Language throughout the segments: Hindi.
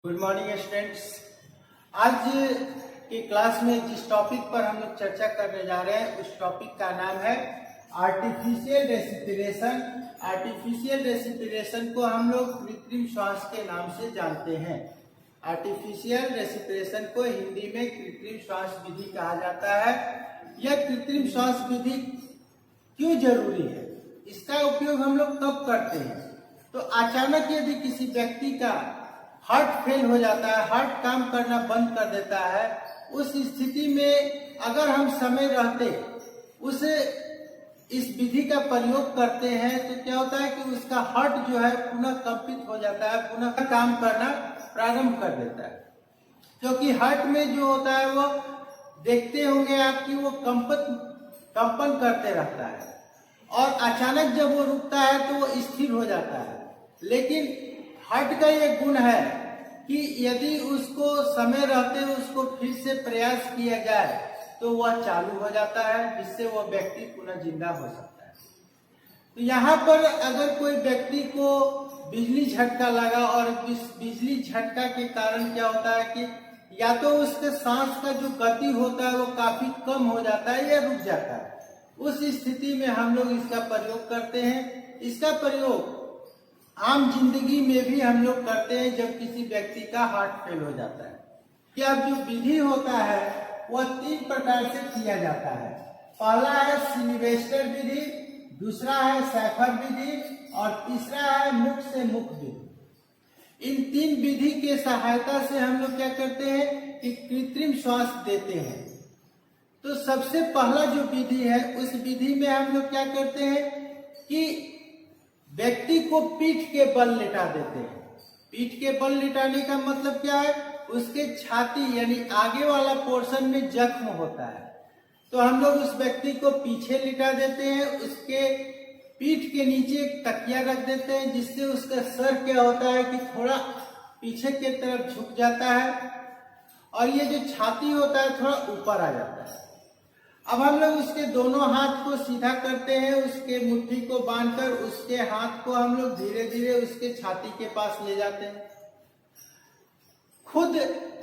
Good morning students. आज की क्लास में जिस टॉपिक पर हम लोग चर्चा करने जा रहे हैं उस टॉपिक का नाम है आर्टिफिशियल रेस्पिरेशन। आर्टिफिशियल रेस्पिरेशन को हम लोग कृत्रिम श्वास के नाम से जानते हैं। आर्टिफिशियल रेस्पिरेशन को हिंदी में कृत्रिम श्वास विधि कहा जाता है। यह कृत्रिम श्वास विधि क्यों जरूरी है, इसका उपयोग हम लोग कब करते हैं? तो अचानक यदि किसी व्यक्ति का हार्ट फेल हो जाता है, हार्ट काम करना बंद कर देता है, उस स्थिति में अगर हम समय रहते इस विधि का प्रयोग करते हैं तो क्या होता है कि उसका हार्ट जो है पुनः कंपित हो जाता है, पुनः काम करना प्रारंभ कर देता है। क्योंकि हार्ट में जो होता है वो देखते होंगे आप कि वो कंपन करते रहता है और अचानक जब वो रुकता है तो वो स्थिर हो जाता है। लेकिन हार्ट का ये गुण है कि यदि उसको समय रहते उसको फिर से प्रयास किया जाए तो वह चालू हो जाता है, जिससे वह व्यक्ति पुनः जिंदा हो सकता है। तो यहाँ पर अगर कोई व्यक्ति को बिजली झटका लगा और इस बिजली झटका के कारण क्या होता है कि या तो उसके सांस का जो गति होता है वो काफी कम हो जाता है या रुक जाता है। उस स्थिति में हम लोग इसका प्रयोग करते हैं। इसका प्रयोग आम जिंदगी में भी हम लोग करते हैं जब किसी व्यक्ति का हार्ट फेल हो जाता है। यह जो विधि होता है वह 3 प्रकार से किया जाता है। पहला है सिल्वेस्टर विधि, दूसरा है सैफर विधि और तीसरा है मुख से मुख विधि। इन 3 विधि के सहायता से हम लोग क्या करते हैं कि कृत्रिम श्वास देते हैं। तो सबसे पहला जो विधि है उस विधि में हम लोग क्या करते हैं कि व्यक्ति को पीठ के बल लिटा देते हैं। पीठ के बल लिटाने का मतलब क्या है, उसके छाती यानी आगे वाला पोर्शन में जख्म होता है तो हम लोग उस व्यक्ति को पीछे लिटा देते हैं, उसके पीठ के नीचे एक तकिया रख देते हैं जिससे उसका सर क्या होता है कि थोड़ा पीछे की तरफ झुक जाता है और ये जो छाती होता है थोड़ा ऊपर आ जाता है। अब हम लोग उसके दोनों हाथ को सीधा करते हैं, उसके मुट्ठी को बांधकर उसके हाथ को हम लोग धीरे धीरे उसके छाती के पास ले जाते हैं। खुद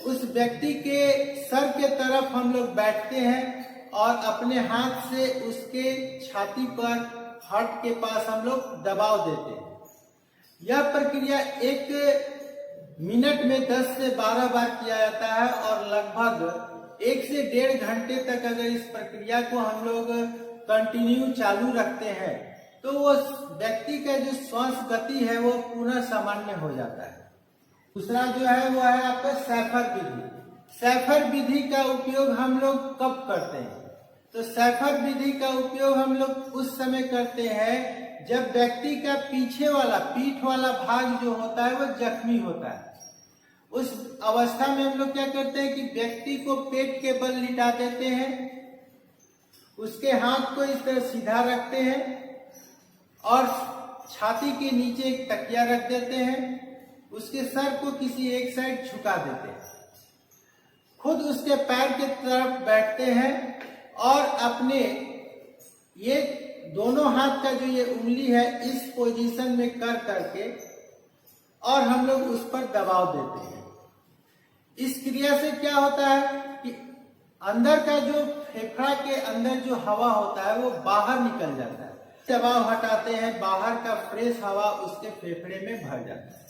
उस व्यक्ति के सर के तरफ हम लोग बैठते हैं और अपने हाथ से उसके छाती पर हार्ट के पास हम लोग दबाव देते हैं। यह प्रक्रिया 1 मिनट में 10 से 12 बार किया जाता है और लगभग 1 से 1.5 घंटे तक अगर इस प्रक्रिया को हम लोग कंटिन्यू चालू रखते हैं तो वो व्यक्ति का जो श्वास गति है वो पुनः सामान्य हो जाता है। दूसरा जो है वो है आपका सैफर विधि। सैफर विधि का उपयोग हम लोग कब करते हैं? तो सैफर विधि का उपयोग हम लोग उस समय करते हैं जब व्यक्ति का पीछे वाला पीठ वाला भाग जो होता है वो जख्मी होता है। उस अवस्था में हम लोग क्या करते हैं कि व्यक्ति को पेट के बल लिटा देते हैं, उसके हाथ को इस तरह सीधा रखते हैं और छाती के नीचे एक तकिया रख देते हैं, उसके सर को किसी एक साइड झुका देते हैं, खुद उसके पैर के तरफ बैठते हैं और अपने ये दोनों हाथ का जो ये उंगली है इस पोजीशन में कर करके और हम लोग उस पर दबाव देते हैं। इस क्रिया से क्या होता है कि अंदर का जो फेफड़ा के अंदर जो हवा होता है वो बाहर निकल जाता है। दबाव हटाते हैं, बाहर का फ्रेश हवा उसके फेफड़े में भर जाता है।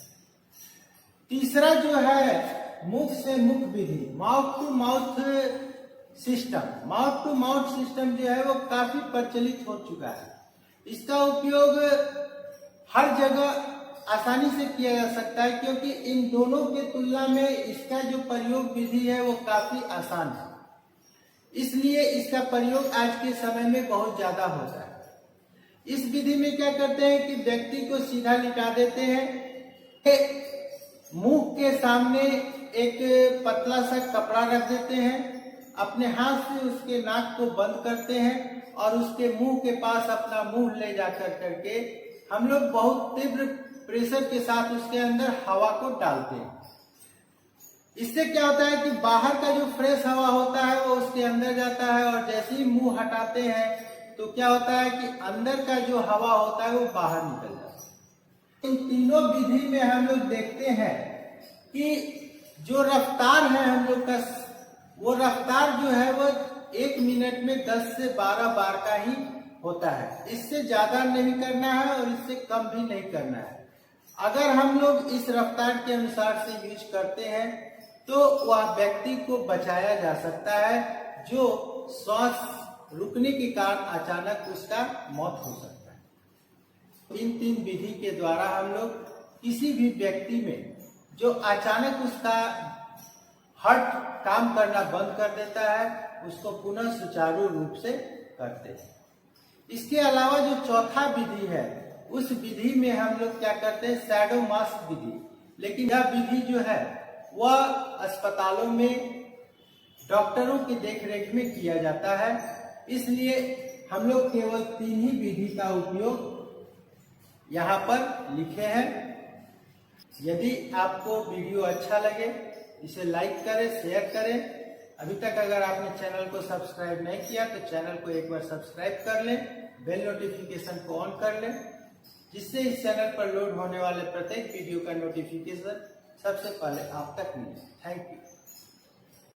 तीसरा जो है मुख से मुख विधि, mouth to mouth system. Mouth to mouth system जो है वो काफी प्रचलित हो चुका है। इसका उपयोग हर जगह आसानी से किया जा सकता है क्योंकि इन दोनों के तुलना में इसका जो प्रयोग विधि है वो काफी आसान है, इसलिए इसका प्रयोग आज के समय में बहुत ज्यादा होता है। इस विधि में क्या करते हैं कि व्यक्ति को सीधा लिटा देते हैं, मुंह के सामने एक पतला सा कपड़ा रख देते हैं, अपने हाथ से उसके नाक को बंद करते हैं और उसके मुंह के पास अपना मुंह ले जाकर करके हम लोग बहुत तीव्र प्रेशर के साथ उसके अंदर हवा को डालते हैं। इससे क्या होता है कि बाहर का जो फ्रेश हवा होता है वो उसके अंदर जाता है और जैसे ही मुंह हटाते हैं तो क्या होता है कि अंदर का जो हवा होता है वो बाहर निकल जाता है। इन तीनों विधि में हम लोग देखते हैं कि जो रफ्तार है हम लोग का, वो रफ्तार जो है वो 1 मिनट में 10 से 12 बार का ही होता है। इससे ज्यादा नहीं करना है और इससे कम भी नहीं करना है। अगर हम लोग इस रफ्तार के अनुसार से यूज करते हैं तो वह व्यक्ति को बचाया जा सकता है, जो श्वास रुकने के कारण अचानक उसका मौत हो सकता है। इन 3 विधि के द्वारा हम लोग किसी भी व्यक्ति में जो अचानक उसका हार्ट काम करना बंद कर देता है, उसको पुनः सुचारू रूप से करते हैं। इसके अलावा जो चौथा विधि है, उस विधि में हम लोग क्या करते हैं, शैडो मास्क विधि। लेकिन यह विधि जो है वह अस्पतालों में डॉक्टरों की देखरेख में किया जाता है, इसलिए हम लोग केवल 3 ही विधि का उपयोग यहाँ पर लिखे हैं। यदि आपको वीडियो अच्छा लगे इसे लाइक करें, शेयर करें। अभी तक अगर आपने चैनल को सब्सक्राइब नहीं किया तो चैनल को एक बार सब्सक्राइब कर लें, बेल नोटिफिकेशन को ऑन कर लें, जिससे इस चैनल पर लोड होने वाले प्रत्येक वीडियो का नोटिफिकेशन सबसे पहले आप तक मिले। Thank you.